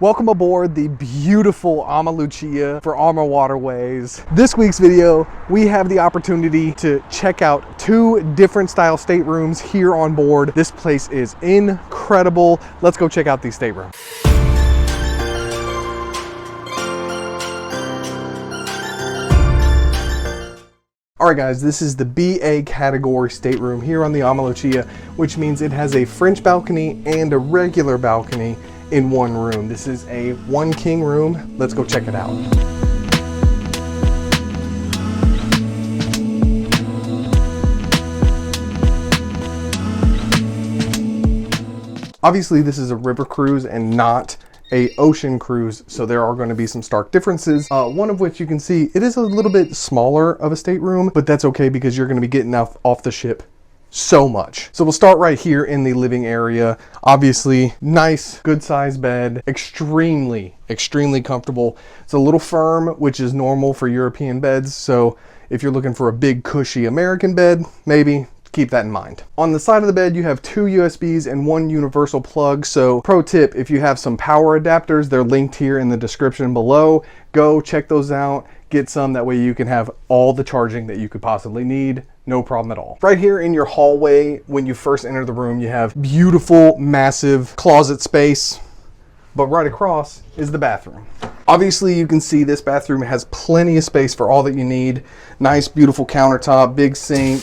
Welcome aboard the beautiful AmaLucia for AmaWaterways. This week's video, we have the opportunity to check out two different style staterooms here on board. This place is incredible. Let's go check out these staterooms. All right guys, this is the BA category stateroom here on the AmaLucia, which means it has a French balcony and a regular balcony in one room. This is a one king room. Let's go check it out. Obviously this is a river cruise and not a ocean cruise, so there are going to be some stark differences. One of which you can see, it is a little bit smaller of a stateroom, but that's okay because you're going to be getting off the ship so much. So we'll start right here in the living area. Obviously, nice, good sized bed, extremely comfortable. It's a little firm, which is normal for European beds. So if you're looking for a big, cushy American bed, maybe keep that in mind. On the side of the bed, you have two USBs and one universal plug. So pro tip, if you have some power adapters, they're linked here in the description below. Go check those out, get some, that way you can have all the charging that you could possibly need. No problem at all. Right here in your hallway, when you first enter the room, you have beautiful, massive closet space, but right across is the bathroom. Obviously, you can see this bathroom has plenty of space for all that you need. Nice, beautiful countertop, big sink,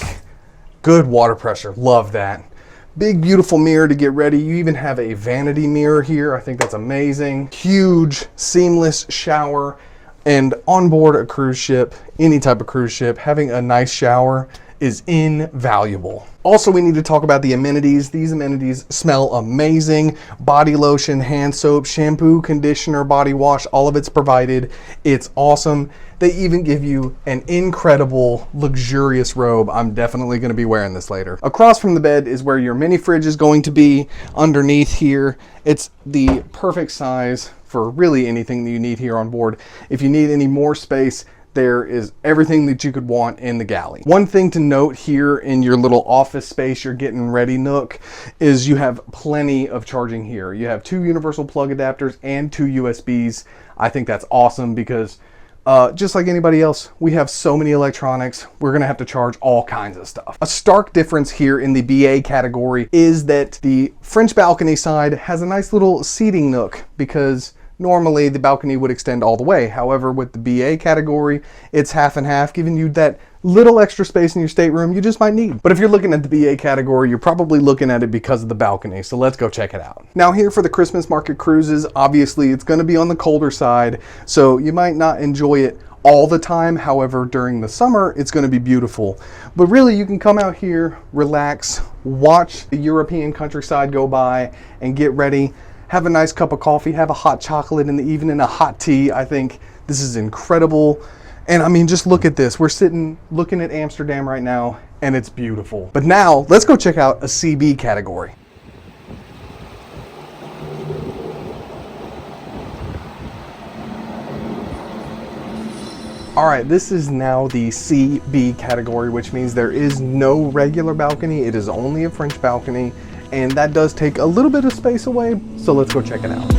good water pressure, love that. Big, beautiful mirror to get ready. You even have a vanity mirror here. I think that's amazing. Huge, seamless shower. And on board a cruise ship, any type of cruise ship, having a nice shower is invaluable. Also, we need to talk about the amenities. These amenities smell amazing. Body lotion, hand soap, shampoo, conditioner, body wash, all of it's provided. It's awesome. They even give you an incredible, luxurious robe. I'm definitely going to be wearing this later. Across from the bed is where your mini fridge is going to be. Underneath here, it's the perfect size for really anything that you need here on board. If you need any more space, there is everything that you could want in the galley. One thing to note here in your little office space, your getting ready nook, is you have plenty of charging here. You have two universal plug adapters and two USBs. I think that's awesome because just like anybody else, we have so many electronics, we're gonna have to charge all kinds of stuff. A stark difference here in the BA category is that the French balcony side has a nice little seating nook because normally the balcony would extend all the way. However, with the BA category, it's half and half, giving you that little extra space in your stateroom you just might need. But if you're looking at the BA category, you're probably looking at it because of the balcony. So let's go check it out. Now here for the Christmas market cruises, obviously it's going to be on the colder side, so you might not enjoy it all the time. However, during the summer, it's going to be beautiful. But really, you can come out here, relax, watch the European countryside go by, and get ready. Have a nice cup of coffee, have a hot chocolate in the evening, a hot tea. I think this is incredible. And I mean, just look at this. We're sitting looking at Amsterdam right now, and it's beautiful. But now, let's go check out a CB category. All right, this is now the CB category, which means there is no regular balcony. It is only a French balcony. And that does take a little bit of space away, so let's go check it out.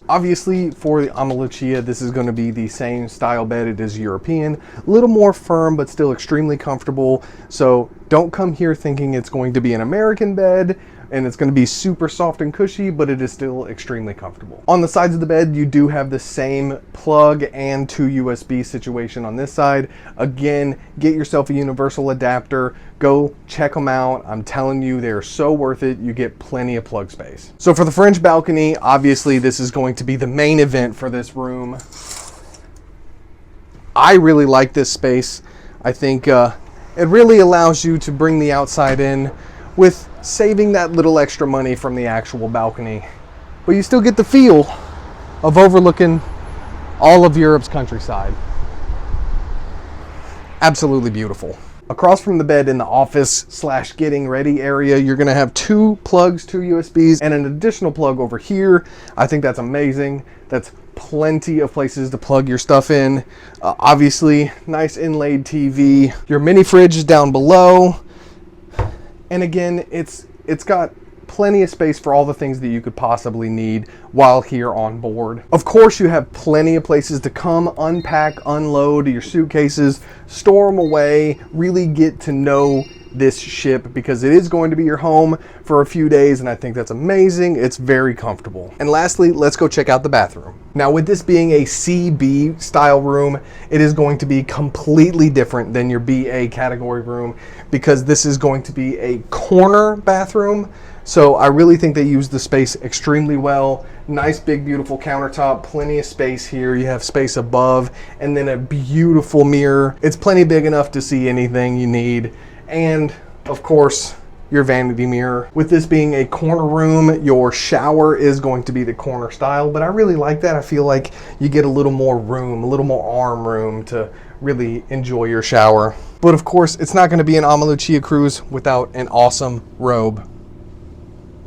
Obviously, for the AmaLucia, this is going to be the same style bed. It is European, a little more firm, but still extremely comfortable. So don't come here thinking it's going to be an American bed and it's going to be super soft and cushy, but it is still extremely comfortable. On the sides of the bed, you do have the same plug and two USB situation on this side. Again, get yourself a universal adapter. Go check them out. I'm telling you, they're so worth it. You get plenty of plug space. So for the French balcony, obviously this is going to be the main event for this room. I really like this space. I think it really allows you to bring the outside in with saving that little extra money from the actual balcony, but you still get the feel of overlooking all of Europe's countryside. Absolutely beautiful. Across from the bed in the office / getting ready area, you're gonna have two plugs, two USBs, and an additional plug over here. I think that's amazing. That's plenty of places to plug your stuff in. Obviously, nice inlaid TV. Your mini fridge is down below. And again, it's got plenty of space for all the things that you could possibly need while here on board. Of course, you have plenty of places to come, unpack, unload your suitcases, store them away, really get to know this ship, because it is going to be your home for a few days, and I think that's amazing. It's very comfortable. And lastly, let's go check out the bathroom. Now, with this being a CB style room, it is going to be completely different than your BA category room, because this is going to be a corner bathroom. So I really think they use the space extremely well. Nice big beautiful countertop, plenty of space here. You have space above, and then a beautiful mirror. It's plenty big enough to see anything you need. And of course, your vanity mirror. With this being a corner room, your shower is going to be the corner style, but I really like that. I feel like you get a little more room, a little more arm room to really enjoy your shower. But of course, it's not going to be an AmaLucia cruise without an awesome robe.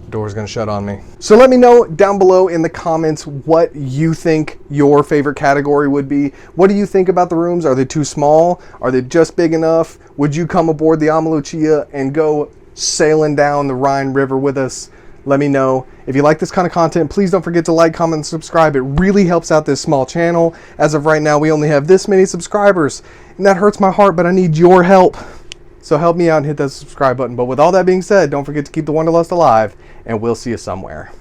The door's going to shut on me. So let me know down below in the comments what you think your favorite category would be. What do you think about the rooms? Are they too small? Are they just big enough? Would you come aboard the AmaLucia and go sailing down the Rhine River with us? Let me know. If you like this kind of content, please don't forget to like, comment, and subscribe. It really helps out this small channel. As of right now, we only have this many subscribers, and that hurts my heart, but I need your help. So help me out and hit that subscribe button. But with all that being said, don't forget to keep the wanderlust alive, and we'll see you somewhere.